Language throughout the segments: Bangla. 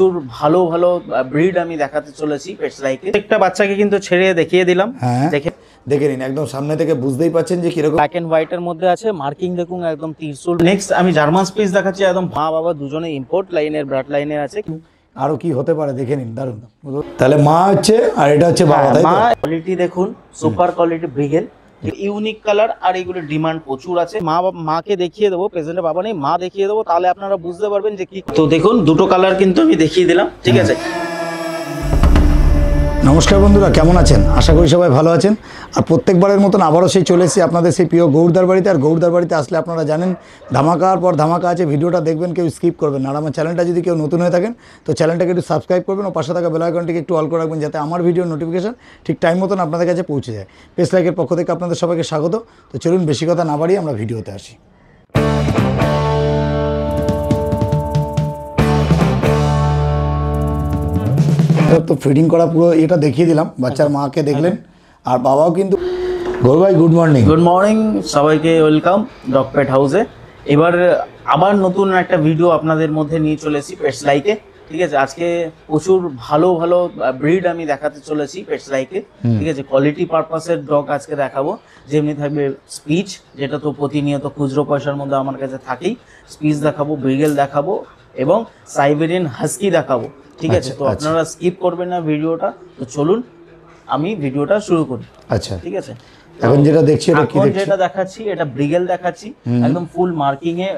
প্রচুর ভালো ভালো ব্রিড আমি দেখাতে চলেছি পেটস লাইকে। একটা বাচ্চাকে কিন্তু ছেড়ে দেখিয়ে দিলাম। হ্যাঁ, দেখে দেখে নিন, একদম সামনে থেকে বুঝতেই পাচ্ছেন যে কিরকম। ব্ল্যাক এন্ড হোয়াইট এর মধ্যে আছে, মার্কিং দেখুন একদম ত্রিশূল। নেক্সট আমি জার্মান স্পিচ দেখাচ্ছি, একদম মা বাবা দুজনে ইম্পোর্ট লাইনের ব্লাড লাইনের আছে। আরো কি হতে পারে দেখে নিন, দারুণ। তাহলে মা হচ্ছে আর এটা হচ্ছে বাবা, তাই তো? মা কোয়ালিটি দেখুন, সুপার কোয়ালিটি ব্রিগেল, ইউনিক কালার, আর এগুলো ডিমান্ড প্রচুর আছে। মাকে দেখিয়ে দেবো, প্রেজেন্টে বাবা নেই, মা দেখিয়ে দেবো, তাহলে আপনারা বুঝতে পারবেন যে কি। তো দেখুন দুটো কালার কিন্তু আমি দেখিয়ে দিলাম, ঠিক আছে। নমস্কার বন্ধুরা, কেমন আছেন? আশা করি সবাই ভালো আছেন। আর প্রত্যেকবারের মতন আবারও সেই চলে এসেছি আপনাদের সেই প্রিয় গৌরদার বাড়িতে। আর গৌরদার বাড়িতে আসলে আপনারা জানেন ধামাকার পর ধামাকা আছে, ভিডিওটা দেখবেন, কেউ স্কিপ করবেন না। আর আমার চ্যানেলটা যদি কেউ নতুন হয়ে থাকেন তো চ্যানেলটাকে একটু সাবস্ক্রাইব করবেন ও পাশে থাকা বেল আইকনটিকে একটু অল করে রাখবেন, যাতে আমার ভিডিওর নোটিফিকেশন ঠিক টাইম মতন আপনাদের কাছে পৌঁছে যায়। পেস লাইকের পক্ষ থেকে আপনাদের সবাইকে স্বাগত। তো চলুন বেশি কথা না বাড়িয়ে আমরা ভিডিওতে আসি। তো ফিডিং করা পুরো এটা দেখিয়ে দিলাম, বাচ্চার মাকে দেখলেন, আর বাবাও কিন্তু। গৌর ভাই, গুড মর্নিং। গুড মর্নিং সবাইকে, ওয়েলকাম ডগ পেট হাউসে। এবার আবার নতুন একটা ভিডিও আপনাদের মধ্যে নিয়ে চলেছি পেটস লাইকে, ঠিক আছে। আজকে প্রচুর ভালো ভালো ব্রিড আমি দেখাতে চলেছি পেটস লাইকে, ঠিক আছে। কোয়ালিটি পারপাসের ডগ আজকে দেখাবো। যেমনি থাকবে স্পিচ, যেটা তো প্রতিনিয়ত খুচরো পয়সার মধ্যে আমার কাছে থাকেই। স্পিচ দেখাবো, ব্রিগেল দেখাবো এবং সাইবেরিয়ান হাস্কি দেখাবো, ঠিক আছে। তো আপনারা স্কিপ করবেন না ভিডিওটা। তো চলুন আমি ভিডিওটা শুরু করি। আচ্ছা, ঠিক আছে। এখন যেটা দেখছি এটা কি? যেটা দেখাচ্ছি এটা ব্রিগেল দেখাচ্ছি, একদম ফুল মার্কিং এ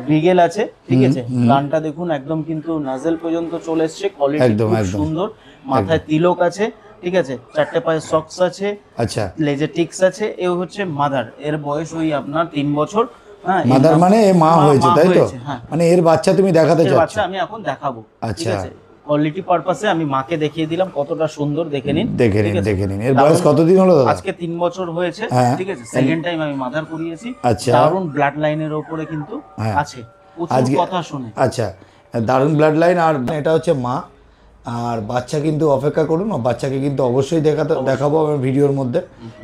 ব্রিগেল আছে, ঠিক আছে। গানটা দেখুন একদম কিন্তু নাজেল পর্যন্ত চলে এসেছে, কোয়ালিটি খুব সুন্দর। মাথায় তিলক আছে, ঠিক আছে। চারটে পায়ে সক্স আছে, আচ্ছা। লেজে টিক্স আছে। এ হচ্ছে মাদার, এর বয়স ওই আপনার 3 বছর। হ্যাঁ, মাদার মানে মা হয়েছে, তাই তো? হ্যাঁ, মানে এর বাচ্চা তুমি দেখাতে চাচ্ছ? বাচ্চা আমি এখন দেখাবো, ঠিক আচ্ছা। আছে। কোয়ালিটি পারপাসে আমি মাকে দেখিয়ে দিলাম কতটা সুন্দর, দেখে নিন, দেখে নিন, দেখে নিন। এর বয়স কতদিন হলো দাদা? আজকে 3 বছর হয়েছে, ঠিক আছে। সেকেন্ড টাইম আমি মাদার করিয়েছি। আচ্ছা। দারুণ ব্লাড লাইনের উপরে কিন্তু আছে, প্রচুর কথা শুনে। আচ্ছা, দারুণ ব্লাড লাইন। আর এটা হচ্ছে মা, আর বাচ্চা কিন্তু অপেক্ষা করুন, বাচ্চাকে কিন্তু অবশ্যই দেখাবো আমার ভিডিওর মধ্যে।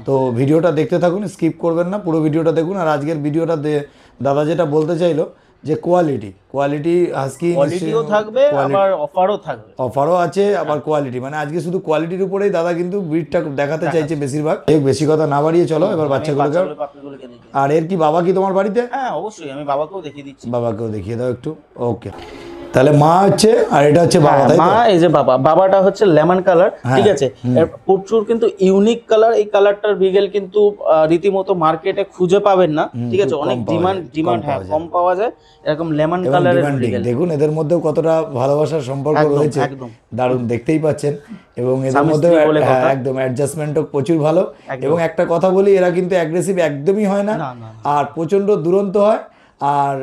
তো ভিডিওটা দেখতে থাকুন, স্কিপ করবেন না, পুরো ভিডিওটা দেখুন। আর আজকের ভিডিওটা দাদা যেটা বলতে চাইলো যে কোয়ালিটি হাস্কি কোয়ালিটিও থাকবে, আবার অফারও থাকবে। অফারও আছে, আবার কোয়ালিটি, মানে আজকে শুধু কোয়ালিটির উপরেই দাদা কিন্তু ব্রিডটা দেখাতে চাইছে বেশিরভাগ। বেশি কথা না বাড়িয়ে চলো এবার বাচ্চাগুলোকে। আর এর কি বাবা কি তোমার বাড়িতে? হ্যাঁ অবশ্যই, আমি বাবাকেও দেখিয়ে দিচ্ছি। বাবাকেও দেখিয়ে দাও একটু। ওকে, তাহলে মা হচ্ছে আর এটা হচ্ছে বাবা, তাই তো? মা, এই যে বাবাটা হচ্ছে লেমন কালার, ঠিক আছে। প্রচুর কিন্তু ইউনিক কালার। এই কালারটার বিগেল কিন্তু রীতিমতো মার্কেটে খুঁজে পাবেন না, ঠিক আছে। অনেক ডিমান্ড হ্যাঁ, কম পাওয়া যায় এরকম লেমন কালারের বিগেল। দেখুন এদের মধ্যেও কতটা ভালোবাসার সম্পর্ক রয়েছে, দারুণ দেখতেই পাচ্ছেন। এবং এদের মধ্যে একদম অ্যাডজাস্টমেন্টও প্রচুর ভালো। এবং একটা কথা বলি, এরা কিন্তু অ্যাগ্রেসিভ একদমই হয় না, আর প্রচন্ড দুরন্ত হয়। আর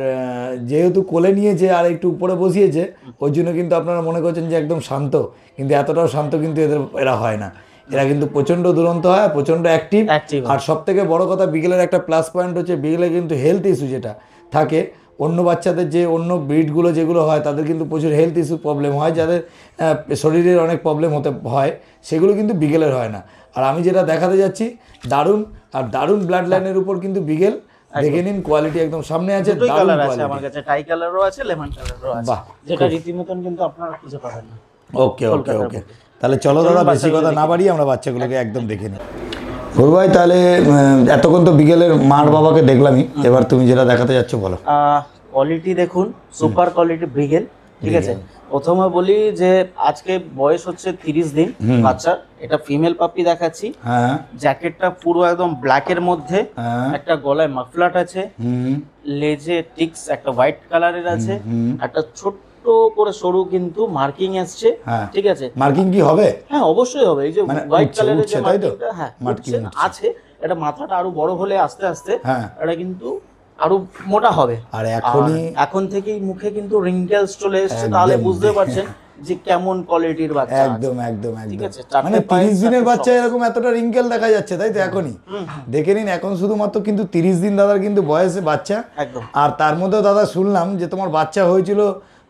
যেহেতু কোলে নিয়েছে আর একটু উপরে বসিয়েছে, ওই জন্য কিন্তু আপনারা মনে করছেন যে একদম শান্ত, কিন্তু এতটাও শান্ত কিন্তু এরা হয় না। এরা কিন্তু প্রচণ্ড দুরন্ত হয়, প্রচণ্ড অ্যাক্টিভ। আর সব থেকে বড় কথা, বিকেলের একটা প্লাস পয়েন্ট হচ্ছে বিকেলে কিন্তু হেলথ ইস্যু যেটা থাকে, অন্য বাচ্চাদের যে অন্য ব্রিডগুলো যেগুলো হয় তাদের কিন্তু প্রচুর হেলথ ইস্যু প্রবলেম হয়, যাদের শরীরের অনেক প্রবলেম হতে হয়, সেগুলো কিন্তু বিকেলের হয় না। আর আমি যেটা দেখাতে যাচ্ছি দারুণ ব্লাড লাইনের উপর কিন্তু বিকেল, দেখে নিন। কোয়ালিটি একদম সামনে আছে, দুটোই কালার আছে আমার কাছে, টাই কালারও আছে, লেমন কালারও আছে, যেটা রীতিমতন কিন্তু আপনারা খুঁজে পাবেন না। ওকে, তাহলে চলো দাদা বেশি কথা না বাড়িয়ে আমরা বাচ্চাগুলোকে একদম দেখে নিই। গৌর ভাই, তাহলে এতক্ষণ তো বিকেলের মার বাবাকে দেখলামই, এবার তুমি যেটা দেখাতে যাচ্ছ বলো। কোয়ালিটি দেখুন, সুপার কোয়ালিটি ব্রিগেল, ঠিক আছে। প্রথমে বলি যে আজকে বয়স হচ্ছে 30 দিন বাচ্চার। এটা ফিমেল পাপি দেখাচ্ছি। জ্যাকেটটা পুরো একদম ব্ল্যাক এর মধ্যে, একটা গলায় মাফলাট আছে, লেজে টিক্স একটা হোয়াইট কালারের আছে, একটা ছোট্ট করে সরু কিন্তু মার্কিং আসছে, ঠিক আছে। মার্কিং কি হবে? হ্যাঁ অবশ্যই হবে। এই যে হোয়াইট কালারের যে মার্কিংটা, হ্যাঁ মার্কিং আছে। এটা মাথাটা আরো বড় হলে আস্তে আস্তে এটা কিন্তু আরো মোটা হবে। আর এখন থেকেই মুখে কিন্তু রিঙ্কেলস চলে এসেছে, তাহলে বুঝতে পারছেন যে কেমন কোয়ালিটির বাচ্চা। একদম মানে 30 দিনের বাচ্চা এরকম এতটা রিঙ্কেল দেখা যাচ্ছে, তাই তো? এখনই দেখে নিন, এখন শুধুমাত্র কিন্তু 30 দিন দাদার কিন্তু বয়সে বাচ্চা। আর তার মধ্যেও দাদা শুনলাম যে তোমার বাচ্চা হয়েছিল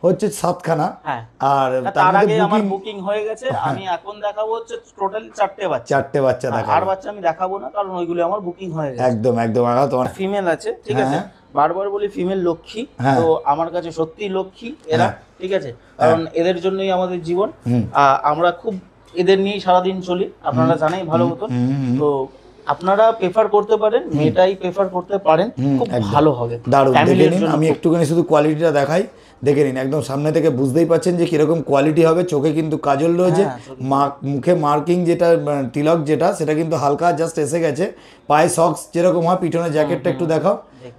হচ্ছে 7খানা। হ্যাঁ, আর তার আগে আমার বুকিং হয়ে গেছে। আমি এখন দেখাবো হচ্ছে টোটালি 4টে বাচ্চা দেখাবো। আর বাচ্চা আমি দেখাবো না, কারণ ওইগুলো আমার বুকিং হয়ে গেছে। একদম একদম। তোমার ফিমেল আছে, ঠিক আছে, বারবার বলি ফিমেল লক্ষ্মী, তো আমার কাছে সত্যি লক্ষ্মী এরা, ঠিক আছে, কারণ এদের জন্যই আমাদের জীবন। আমরা খুব এদের নিয়েই সারাদিন চলি, আপনারা জানেন ভালো মতো। তো আপনারা প্রেফার করতে পারেন, মেয়েটাই প্রেফার করতে পারেন, খুব ভালো হবে। দারুণ। দেখে নিন, আমি একটুখানি শুধু কোয়ালিটিটা দেখাই, দেখে নিন একদম সামনে থেকে বুঝতেই পাচ্ছেন যে কিরকম কোয়ালিটি হবে। চোখে কিন্তু কাজল রয়েছে, মুখে মার্কিং যেটা তিলক যেটা, সেটা কিন্তু হালকা জাস্ট এসে গেছে। পায়ে সক্স যেরকম হয়, পিছনে জ্যাকেটটা একটু দেখাও,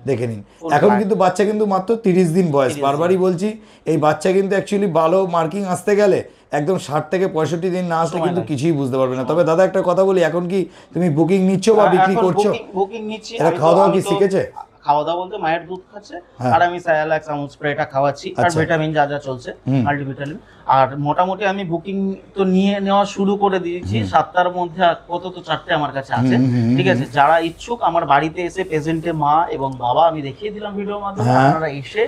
দেখে নিন। এখন কিন্তু বাচ্চা কিন্তু মাত্র 30 দিন বয়স। বারবারই বলছি, এই বাচ্চা কিন্তু অ্যাকচুয়ালি ভালো মার্কিং আসতে গেলে একদম 60 থেকে 65 দিন না আসলে কিন্তু কিছুই বুঝতে পারবে না। তবে দাদা একটা কথা বলি, এখন কি তুমি বুকিং নিচ্ছ বা বিক্রি করছো? বুকিং নিচ্ছি। এরা খাওয়া দাওয়া কি শিখেছে? খাওয়া দাওয়া বলতে মায়ের দুধ খাচ্ছে, আর আমি সায়ালাক্স আমুল স্প্রেটা খাওয়াচ্ছি, আর ভিটামিন যা যা চলছে, মাল্টিভিটামিন। আর মোটামুটি আমি বুকিং তো নেওয়া শুরু করে দিয়েছি। 7টার মধ্যে কত তো 4টে আমার কাছে আছে, ঠিক আছে। যারা ইচ্ছুক আমার বাড়িতে এসে প্রেজেন্টে মা এবং বাবা, আমি দেখিয়ে দিলাম ভিডিওর মাধ্যমে, আপনারা এসে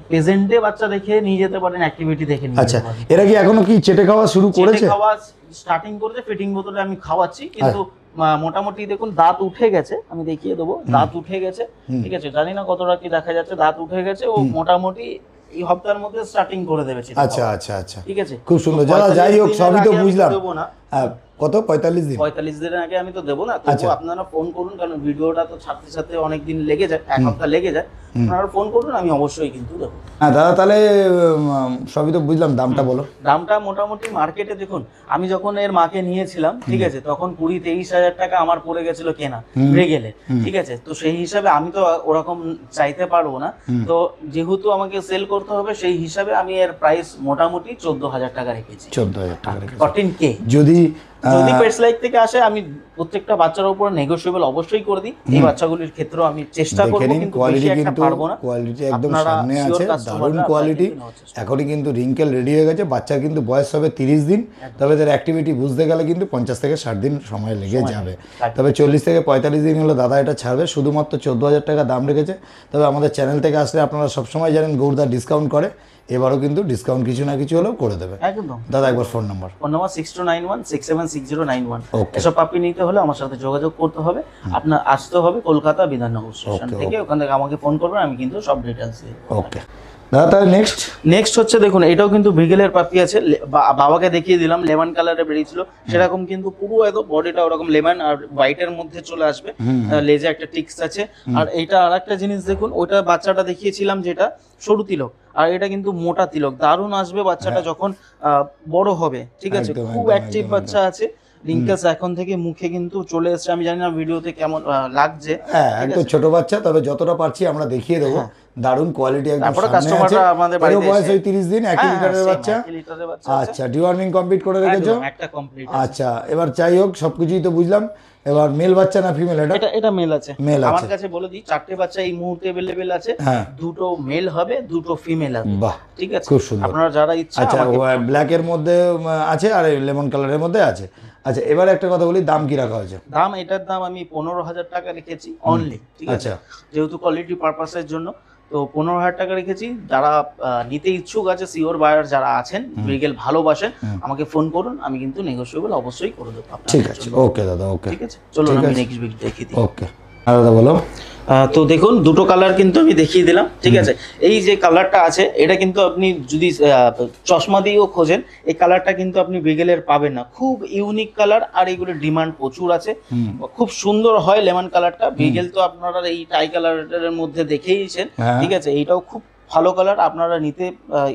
প্রেজেন্টে বাচ্চা দেখে নিয়ে যেতে পারেন, অ্যাক্টিভিটি দেখে নিয়ে যেতে পারেন। এরা কি এখনো কি চেটে খাওয়া শুরু করেছে? চেটে খাওয়া স্টার্টিং করেছে, ফিটিং বোতলে আমি খাওয়াচ্ছি, কিন্তু মোটামুটি দেখুন দাঁত উঠে গেছে, আমি দেখিয়ে দেবো, দাঁত উঠে গেছে, ঠিক আছে। জানি না কতটা কি দেখা যাচ্ছে, দাঁত উঠে গেছে। ও মোটামুটি এই সপ্তাহের মধ্যে স্টার্টিং করে দেবে। আচ্ছা আচ্ছা আচ্ছা, ঠিক আছে, খুব সুন্দর। যাই হোক, সবই তো বুঝলাম। কত 45 দিন? 45 দিনের আগে আমি তো দেবো না। তবু আপনারা ফোন করুন, কারণ ভিডিওটা তো ছাড়তে ছাড়তে অনেক দিন লেগে যায়, 1 সপ্তাহ লেগে যায়। আপনারা ফোন করুন, আমি অবশ্যই কিন্তু দেবো। হ্যাঁ দাদা, তাহলে সবই তো বুঝলাম। দামটা বলো। দামটা মোটামুটি মার্কেটে দেখুন, আমি যখন এর মাকে নিয়েছিলাম, ঠিক আছে, তখন 20-23 হাজার টাকা আমার পড়ে গেছিল কেনা ব্রেগেলে, ঠিক আছে। তো সেই হিসাবে আমি তো ওরকম চাইতে পারবো না, তো যেহেতু আমাকে সেল করতে হবে, সেই হিসাবে আমি এর প্রাইস মোটামুটি 14,000 টাকা রেখেছি। 14,000 টাকা রেখেছি। 14K। যদি পেটস লাইক থেকে আসে, আমি প্রত্যেকটা বাচ্চার উপর নেগোশিয়েবল অবশ্যই করে দিই। এই বাচ্চাগুলির ক্ষেত্রেও আমি চেষ্টা করব, কিন্তু বেশি একটা পারবো না। কোয়ালিটি একদম সামনে আছে, দারুণ কোয়ালিটি। এখনই কিন্তু রিঙ্কেল রেডি হয়ে গেছে। বাচ্চার কিন্তু বয়স হবে 30 দিন, তবে এদের অ্যাক্টিভিটি বুঝতে গেলে কিন্তু 50 থেকে 60 দিন সময় লেগে যাবে। তবে 40 থেকে 45 দিন হলো দাদা এটা ছাড়বে। শুধুমাত্র 14,000 টাকা দাম রেখেছে। তবে আমাদের চ্যানেল থেকে আসলে আপনারা সবসময় জানেন গৌরদা ডিসকাউন্ট করে, এবারও কিন্তু ডিসকাউন্ট কিছু না কিছু হলেও করে দেবে। একদম দাদা, একবার ফোন নাম্বার। 6291676091। এসব পাপি নিতে হলে আমার সাথে যোগাযোগ করতে হবে। আপনার আসতে হবে কলকাতা বিধাননগর স্টেশন থেকে, ওখান থেকে আমাকে ফোন করবেন, আমি কিন্তু সব ডিটেইলস দিই। ওকে দাদা, তাহলে নেক্সট হচ্ছে দেখুন, এটাও কিন্তু বিগেলের পাপি আছে। বাবাকে দেখিয়ে দিলাম, লেমন কালারে বেরিয়েছিল, সেরকম কিন্তু পুরো একদম বডিটা ওরকম লেমন আর হোয়াইটের মধ্যে চলে আসবে। লেজে একটা টিক্স আছে। আর এইটা আরেকটা জিনিস দেখুন, ওইটা বাচ্চাটা দেখিয়েছিলাম যেটা সরু তিলক, আর এটা কিন্তু মোটা তিলক। দারুণ আসবে বাচ্চাটা যখন বড় হবে, ঠিক আছে। খুব অ্যাক্টিভ বাচ্চা আছে। রিঙ্কেলস এখন থেকে মুখে কিন্তু চলে এসেছে। আমি জানি না ভিডিওতে কেমন লাগছে। হ্যাঁ, একদম ছোট বাচ্চা, তবে যতটা পারছি আমরা দেখিয়ে দেবো। দারুণ কোয়ালিটি একদম। তারপরে কাস্টমাররা আমাদের বাড়িতে বয়স ওই 30 দিন, 1 লিটারের বাচ্চা। আচ্ছা, ডিওয়ার্মিং কমপ্লিট করে রেখেছো? একটা কমপ্লিট। আচ্ছা, এবার যাই হোক সবকিছুই তো বুঝলাম। এবার মেল বাচ্চা না ফিমেল? এটা মেল আছে। আমার কাছে বলে দিই, 4টে বাচ্চা এই মুহূর্তে अवेलेबल আছে। দুটো মেল হবে, দুটো ফিমেল হবে। বাহ, ঠিক আছে, খুব সুন্দর। আপনারা যারা ইচ্ছা। আচ্ছা, ব্ল্যাক এর মধ্যে আছে আর লেমন কালারের মধ্যে আছে। আচ্ছা, এবার একটা কথা বলি, দাম কি রাখা হয়েছে? দাম, এটার দাম আমি 15,000 টাকা রেখেছি অনলি, ঠিক আছে, যেহেতু কোয়ালিটি পারপাসের জন্য। তো 15,000 টাকা রেখেছি। যারা নিতে ইচ্ছুক আছে, সিওর বায়ার যারা আছেন, ব্রিগেল ভালোবাসেন, আমাকে ফোন করুন, আমি কিন্তু নেগোশিয়েবল অবশ্যই করে দেবো। ঠিক আছে, ওকে দাদা, ওকে, ঠিক আছে। চলো আমি নেক্সট ভিডিও দেখিয়ে দিই। ওকে দাদা, বলো। তো দেখুন, দুটো কালার কিন্তু আমি দেখিয়ে দিলাম, ঠিক আছে। এই যে কালারটা আছে, এটা কিন্তু আপনি যদি চশমা দিয়েও খোঁজেন, এই কালারটা কিন্তু আপনি ব্রিগেলের পাবেন না। খুব ইউনিক কালার, আর এগুলোর ডিমান্ড প্রচুর আছে। খুব সুন্দর হয় লেমন কালারটা। ব্রিগেল তো আপনারা এই টাই কালারের মধ্যে দেখেইছেন, ঠিক আছে। এইটাও খুব ভালো কালার। আপনারা নিতে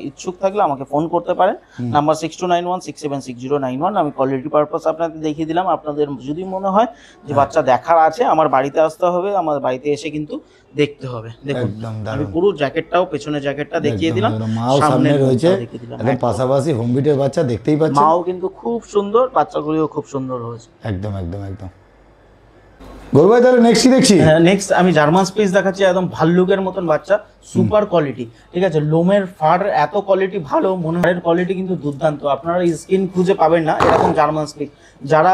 ইচ্ছুক থাকলে আমাকে ফোন করতে পারেন। নাম্বার 6291676091। আমি কোয়ালিটি পারপাস আপনাদের দেখিয়ে দিলাম। আপনাদের যদি মনে হয় যে বাচ্চা দেখার আছে, আমার বাড়িতে আসতে হবে, আমার বাড়িতে এসে কিন্তু দেখতে হবে। দেখুন, আমি পুরো জ্যাকেটটাও, পেছনের জ্যাকেটটা দেখিয়ে দিলাম, মাও সামনে রয়েছে, একদম পাশাপাশি হোম বিটের বাচ্চা দেখতেই পাচ্ছেন। মাও কিন্তু খুব সুন্দর, বাচ্চাগুলিও খুব সুন্দর হয়েছে। একদম একদম একদম। গৌরব ভাই, তাহলে নেক্সট কি দেখছি? নেক্সট আমি জার্মান স্পিচ দেখাচ্ছি, একদম ভাল্লুকের মতন বাচ্চা, সুপার কোয়ালিটি, ঠিক আছে। লোমের ফার এত কোয়ালিটি ভালো, মনে হয় কোয়ালিটি কিন্তু দুর্দান্ত। আপনারা স্কিন খুঁজে পাবেন না এরকম জার্মান স্পিচ। যারা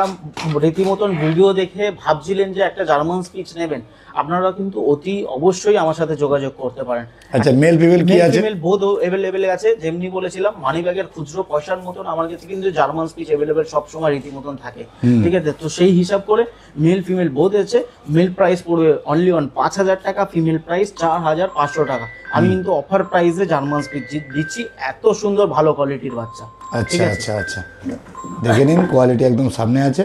রীতিমতন ভিডিও দেখে ভাবছিলেন যে একটা জার্মান স্পিচ নেবেন, আপনারা কিন্তু অতি অবশ্যই আমার সাথে যোগাযোগ করতে পারেন। আচ্ছা, মেল ফিমেল কি আছে? মেল বোথ अवेलेबल আছে। যেমনি বলেছিলাম মানি ব্যাগের খুচরো পয়সার মতন আমার কাছে কিন্তু জার্মান স্পিচ अवेलेबल সব সময় রীতিমতন থাকে, ঠিক আছে। তো সেই হিসাব করে মেল ফিমেল বোথ আছে। মেল প্রাইস পড়বে অনলি অন 5000 টাকা, ফিমেল প্রাইস 4500 টাকা। আমি কিন্তু অফার প্রাইসে জার্মান স্পিচ দিচ্ছি, এত সুন্দর ভালো কোয়ালিটির বাচ্চা। আচ্ছা আচ্ছা আচ্ছা, দেখে নিন কোয়ালিটি একদম সামনে আছে।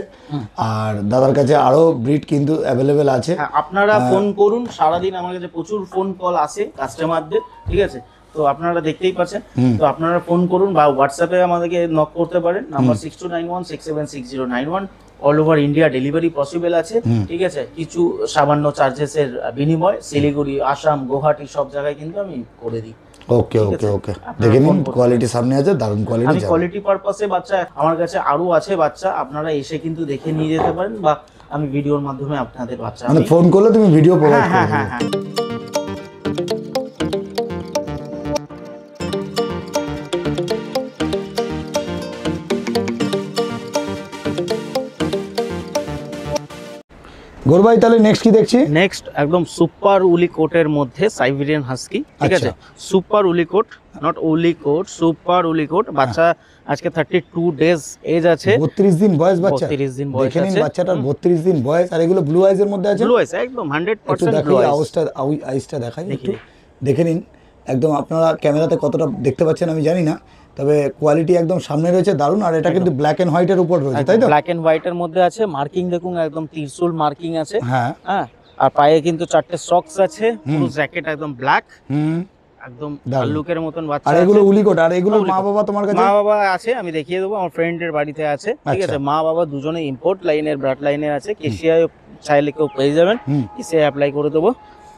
আর দাদার কাছে আরো ব্রিড কিন্তু অ্যাভেলেবেল আছে। আপনারা ফোন করুন, সারাদিন আমার কাছে প্রচুর ফোন কল আসে কাস্টমারদের, ঠিক আছে। তো আপনারা দেখতেই পাচ্ছেন, তো আপনারা ফোন করুন বা হোয়াটসঅ্যাপে আমাদেরকে নক করতে পারেন, number 6291676091। All over India delivery possible আছে, ঠিক আছে। কিছু সামান্য চার্জেসের বিনিময় শিলিগুড়ি, আসাম, গুয়াহাটি সব জায়গায় কিন্তু আমি করে দিই। ওকে ওকে ওকে, দেখে নিন কোয়ালিটি সামনে আছে, দারুণ কোয়ালিটি। আমি কোয়ালিটি পারপাসে বাচ্চা আমার কাছে আরো আছে বাচ্চা, আপনারা এসে কিন্তু দেখে নিয়ে যেতে পারেন, বা আমি ভিডিওর মাধ্যমে আপনাদের বাচ্চা মানে ফোন করলে তুমি ভিডিও প্রোভাইড করে দেবে। হ্যাঁ। গৌর ভাই, তাহলে নেক্সট কি দেখছি? নেক্সট একদম সুপার উলি কোটের মধ্যে সাইবেরিয়ান হাস্কি, ঠিক আছে। সুপার উলি কোট, নট উলি কোট, সুপার উলি কোট। বাচ্চা আজকে 32 ডেজ এজ আছে, 32 দিন বয়স বাচ্চা। 32 দিন বয়স আছে। দেখে নিন বাচ্চাটার 32 দিন বয়স। আর এগুলো ব্লু আইজ এর মধ্যে আছে? ব্লু আইজ একদম 100% ব্লু আইজ। আইসটা দেখাই একটু, দেখে নিন একদম। আপনারা ক্যামেরাতে কতটা দেখতে পাচ্ছেন আমি জানি না, তবে কোয়ালিটি একদম সামনে রয়েছে, দারুণ। আর এটা কিন্তু ব্ল্যাক এন্ড হোয়াইটের উপর রয়েছে, তাই তো? ব্ল্যাক এন্ড হোয়াইটের মধ্যে আছে, মার্কিং দেখুন একদম ত্রিশূল মার্কিং আছে। হ্যাঁ। আর পায়ে কিন্তু 4টে সক্স আছে, পুরো জ্যাকেট একদম ব্ল্যাক, একদম ভাল্লুকের মতন বাচ্চা। আর এগুলো উলিকোট। আর এগুলো মা বাবা তোমার কাছে? মা বাবা আছে, আমি দেখিয়ে দেবো, আমার ফ্রেন্ডের বাড়িতে আছে, ঠিক আছে। মা বাবা দুজনে ইম্পোর্ট লাইনের, ব্রাড লাইনের আছে। কেসিআই চাইলে কেউ পেয়ে যাবেন, কেসিআই অ্যাপ্লাই করে দেবো।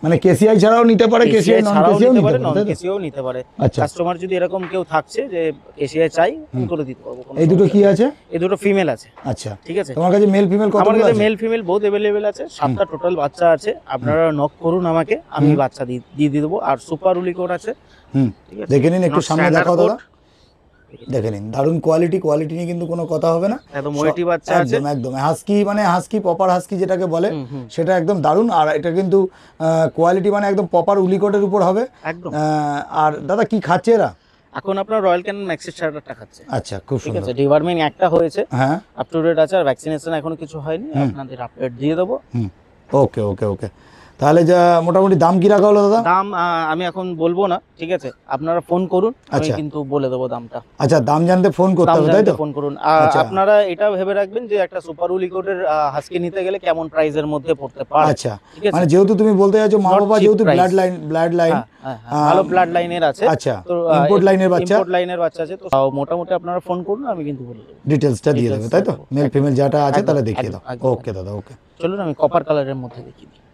মানে কেসিআই ছাড়াও নিতে পারে, কেসিআই নন কেসিআই নিতে পারে, নন কেসিআই নিতে পারে। আচ্ছা, কাস্টমার যদি এরকম কেউ থাকছে যে কেসিআই চাই, আমি করে দিতে পারবো। এই দুটো কি আছে? এই দুটো ফিমেল আছে। আচ্ছা, ঠিক আছে। তোমার কাছে মেল ফিমেল কতগুলো আছে? আমার কাছে মেল ফিমেল বোথ अवेलेबल আছে, 7টা টোটাল বাচ্চা আছে। আপনারা নক করুন আমাকে, আমি বাচ্চা দিয়ে দেবো। আর সুপার উলি কোট আছে, ঠিক আছে। দেখে নিন একটু সামনে দেখাও দাদা, দেখে নিন দারুণ কোয়ালিটি। কোয়ালিটি নিয়ে কিন্তু কোনো কথা হবে না, একদম ওয়েটি বাচ্চা আছে, একদম একদম হাস্কি, মানে হাস্কি প্রপার হাস্কি যেটাকে বলে সেটা একদম দারুণ। আর এটা কিন্তু কোয়ালিটি মানে একদম প্রপার উলিকোটের উপর হবে একদম। আর দাদা কি খাচ্ছে এরা এখন? আপনার রয়্যাল ক্যানিন ম্যাক্সিস স্টার্টারটা খাচ্ছে। আচ্ছা, খুব সুন্দর। ঠিক আছে, ডিওয়ার্মিং একটা হয়েছে, হ্যাঁ, আপ টু ডেট আছে। আর ভ্যাকসিনেশন এখনো কিছু হয়নি, আপনাদের আপডেট দিয়ে দেবো। ওকে ওকে ওকে, তাহলে যা মোটামুটি দাম কি রাখা হলো দাদা? দাম আমি এখন বলবো না, ঠিক আছে। আপনারা ফোন করুন, আমি কিন্তু বলে দেবো দামটা। আচ্ছা, দাম জানতে ফোন করতে হবে, তাই তো? ফোন করুন। আপনারা এটা ভেবে রাখবেন যে একটা সুপার উলিকোটের হাস্কি নিতে গেলে কেমন প্রাইসের মধ্যে পড়তে পারে। আচ্ছা, মানে যেহেতু তুমি বলতে যাচ্ছো মা বাবা যেহেতু ব্লাড লাইন ভালো ব্লাড লাইনের আছে। আচ্ছা, ইম্পোর্ট লাইনের বাচ্চা আছে, তো মোটামুটি আপনারা ফোন করুন, আমি কিন্তু বলে দেবো, ডিটেইলসটা দিয়ে দেবে, তাই তো? মেল ফিমেল যেটা আছে তাহলে দেখিয়ে দাও। ওকে দাদা, ওকে। চলুন আমি কপার কালারের মধ্যে দেখিয়ে দিই।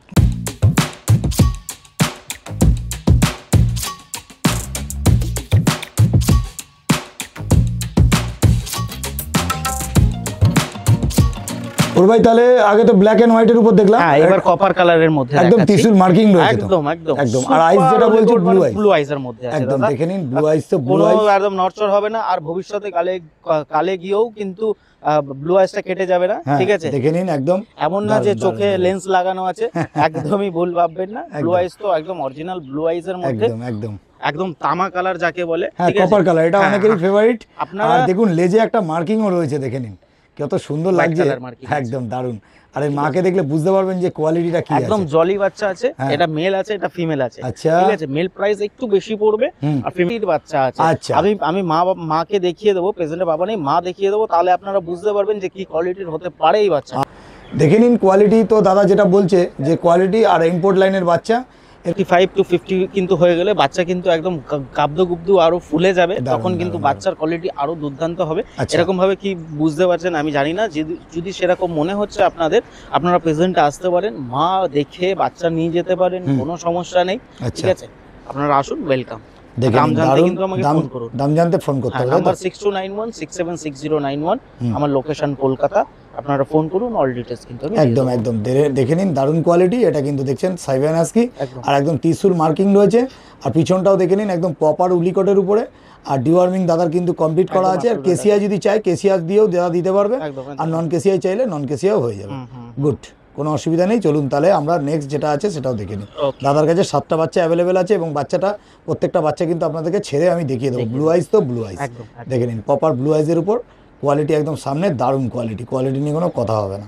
ওর ভাই, তাহলে আগে তো ব্ল্যাক এন্ড হোয়াইটের উপর দেখলাম, হ্যাঁ, এবার কপার কালারের মধ্যে একদম ত্রিশূল মার্কিং রয়েছে, একদম একদম একদম। আর আইস যেটা বলছো ব্লু আইজের মধ্যে আছে, একদম দেখে নিন। ব্লু আইস তো ব্লু আইস একদম নড়চড় হবে না। আর ভবিষ্যতে কালে গিয়েও কিন্তু ব্লু আইসটা কেটে যাবে না, ঠিক আছে। দেখে নিন একদম, এমন না যে চোখে লেন্স লাগানো আছে, একদমই ভুল ভাববেন না। ব্লু আইস তো একদম অরিজিনাল ব্লু আইসের মধ্যে, একদম একদম একদম তামা কালার যাকে বলে, ঠিক আছে, কপার কালার। এটা অনেকেরই ফেভারিট। আপনারা দেখুন লেজে একটা মার্কিংও রয়েছে, দেখে নিন কত সুন্দর লাগছে, একদম দারুণ। আর এই মাকে দেখলে বুঝতে পারবেন যে কোয়ালিটিটা কি আছে। একদম জলি বাচ্চা আছে, এটা মেল আছে, এটা ফিমেল আছে, ঠিক আছে। মেল প্রাইস একটু বেশি পড়বে, আর ফিমেল বাচ্চা আছে। আমি মাকে দেখিয়ে দেবো, প্রেজেন্টে বাবা নেই, মা দেখিয়ে দেবো, তাহলে আপনারা বুঝতে পারবেন যে কি কোয়ালিটির হতে পারে এই বাচ্চা। দেখে নিন কোয়ালিটি তো দাদা যেটা বলছে যে কোয়ালিটি। আর ইম্পোর্ট লাইনের বাচ্চা 35 to 50 কিন্তু হয়ে গেলে বাচ্চা কিন্তু একদম গাবদু আরো ফুলে যাবে, তখন কিন্তু বাচ্চার কোয়ালিটি আরো দুর্দান্ত হবে। এরকম ভাবে কি বুঝতে পারছেন আমি জানি না, যদি সেরকম মনে হচ্ছে আপনারা প্রেজেন্টে আসতে পারেন, মা দেখে বাচ্চা নিয়ে যেতে পারেন, কোনো সমস্যা নেই, ঠিক আছে। আপনারা আসুন, ওয়েলকাম। দেখে দাম নিন, জানতে দারুণ, কিন্তু আমাকে দাম ফোন করুন। দাম জানতে ফোন করতে হবে, তাই তো? নাম্বার 6291676091, আমার লোকেশন কলকাতা। আপনারা ফোন করুন, অল ডিটেইলস কিন্তু আমি একদম একদম দেখে নিন, দারুণ কোয়ালিটি। এটা কিন্তু দেখছেন সাইবেন আস্কি, একদম। আর একদম ত্রিশূল মার্কিং রয়েছে। আর পিছনটাও দেখে নিন, একদম প্রপার উলিকটের উপরে। আর ডিওয়ার্মিং দাদার কিন্তু কমপ্লিট করা আছে। আর কেসিয়া যদি চাই কেসিয়া দিয়েও দাদা দিতে পারবে, একদম, আর নন কেসিয়াই চাইলে নন কেসিয়াও হয়ে যাবে। গুড, কোনো অসুবিধা নেই। চলুন তাহলে আমরা নেক্সট যেটা আছে সেটাও দেখে নিই। দাদার কাছে 7টা বাচ্চা অ্যাভেলেবেল আছে, এবং প্রত্যেকটা বাচ্চা কিন্তু আপনাদেরকে ছেড়ে আমি দেখিয়ে দেবো। ব্লু আইস তো ব্লু আইস একদম। দেখে নিন, প্রপার ব্লু আইসের উপর কোয়ালিটি একদম সামনে, দারুণ কোয়ালিটি নিয়ে কোনো কথা হবে না।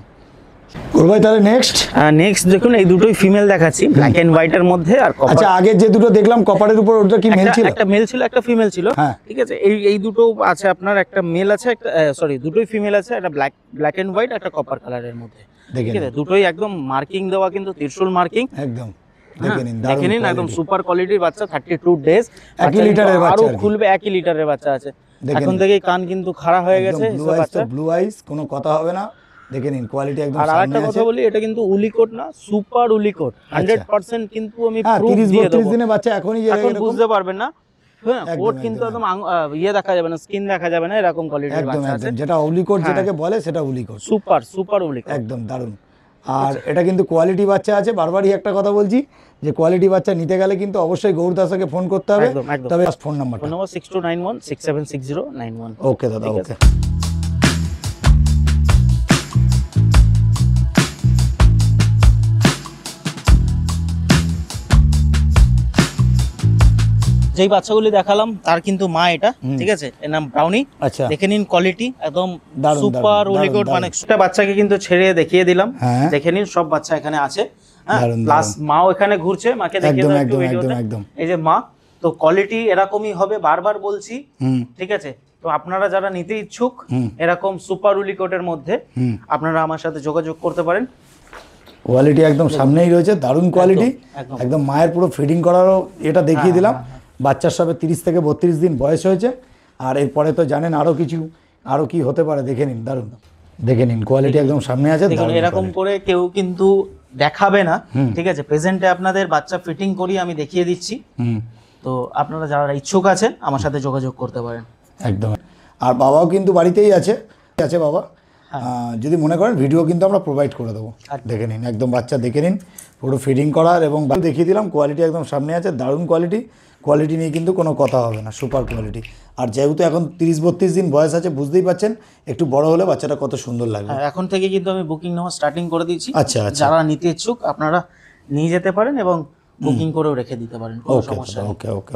ভাই তাহলে নেক্সট দেখুন, এই দুটোই ফিমেল দেখাচ্ছি, ব্ল্যাক এন্ড হোয়াইট এর মধ্যে। আর আচ্ছা, আগে যে দুটো দেখলাম কপারের উপর, ওটা কি মেল ছিল? একটা মেল ছিল, একটা ফিমেল ছিল। হ্যাঁ। ঠিক আছে, এই দুটো আছে আপনার, একটা মেল আছে, একটা সরি দুটোই ফিমেল আছে, একটা ব্ল্যাক এন্ড হোয়াইট, একটা কপার কালারের মধ্যে। ঠিক আছে, দুটোই একদম মার্কিং দেওয়া, কিন্তু ত্রিশূল মার্কিং একদম। দেখে নিন, একদম সুপার কোয়ালিটির বাচ্চা, 32 ডেজ, 1 লিটারের বাচ্চা, আরো খুলবে, 1 লিটারের বাচ্চা আছে। এখন থেকেই কান কিন্তু খাড়া হয়ে গেছে বাচ্চা। ব্লু আইস, কোনো কথা হবে না। দেখে নিন কোয়ালিটি একদম আর আরেকটা কথা বলি, এটা কিন্তু উলিকট না, সুপার উলিকট 100%, কিন্তু আমি প্রুফ দিয়ে দেব। 30-32 দিনের বাচ্চা এখনই এখন বুঝতে পারবেন না। হ্যাঁ, কোট কিন্তু একদম ইয়ে দেখা যাবে না, স্কিন দেখা যাবে না, এরকম কোয়ালিটির বাচ্চা আছে। যেটা উলিকট যেটাকে বলে, সেটা উলিকট, সুপার উলিকট, একদম দারুণ। আর এটা কিন্তু কোয়ালিটি বাচ্চা আছে। বারবারই একটা কথা বলছি, যে কোয়ালিটি বাচ্চা নিতে গেলে কিন্তু অবশ্যই গৌর দাসকে ফোন করতে হবে। তবে ফোন নাম্বারটা 6291676091। ওকে দাদা, ওকে। যেই বাচ্চাগুলি দেখালাম তার কিন্তু মা এটা, ঠিক আছে, এর নাম ব্রাউনি। আচ্ছা, দেখে নিন কোয়ালিটি একদম দারুণ, সুপার দারুণ, উলিকট। মানে একটা বাচ্চাকে কিন্তু ছেড়ে দেখিয়ে দিলাম, হ্যাঁ। দেখে নিন সব বাচ্চা এখানে আছে। দারুণ, প্লাস মাও এখানে ঘুরছে, মাকে দেখিয়ে দাও একটু ভিডিওতে। একদম। এই যে মা, তো কোয়ালিটি এরকমই হবে, বারবার বলছি, ঠিক আছে। তো আপনারা যারা নিতে ইচ্ছুক এরকম সুপার উলিকটের মধ্যে, আপনারা আমার সাথে যোগাযোগ করতে পারেন। কোয়ালিটি একদম সামনেই রয়েছে, দারুণ কোয়ালিটি। একদম মায়ের পুরো ফিডিং করারও এটা দেখিয়ে দিলাম। বাচ্চার সবে 30 থেকে 32 দিন বয়স হয়েছে। আর এরপরে তো জানেন আরো কি হতে পারে। দেখে নিন, দারুণ। দেখে নিন কোয়ালিটি একদম সামনে আছে। দেখুন, এরকম করে কেউ কিন্তু দেখাবে না, ঠিক আছে। প্রেজেন্টে আপনাদের বাচ্চা ফিটিং করি আমি দেখিয়ে দিচ্ছি। তো আপনারা যারা ইচ্ছুক আছেন আমার সাথে যোগাযোগ করতে পারেন। একদম। আর বাবাও কিন্তু বাড়িতেই আছে বাবা। যদি মনে করেন ভিডিও কিন্তু আমরা প্রোভাইড করে দেবো। দেখে নিন, একদম বাচ্চা দেখে নিন, পুরো ফিডিং করার, এবং দেখিয়ে দিলাম কোয়ালিটি একদম সামনে আছে, দারুণ কোয়ালিটি নিয়ে কিন্তু কোনো কথা হবে না, সুপার কোয়ালিটি। আর যেহেতু এখন 30-32 দিন বয়স আছে, বুঝতেই পাচ্ছেন একটু বড় হলে বাচ্চাটা কত সুন্দর লাগবে। এখন থেকে কিন্তু আমি বুকিং নেওয়া স্টার্টিং করে দিয়েছি। আচ্ছা, যারা নিতে ইচ্ছুক আপনারা নিয়ে যেতে পারেন এবং বুকিং করেও রেখে দিতে পারেন, কোনো সমস্যা নেই। ওকে।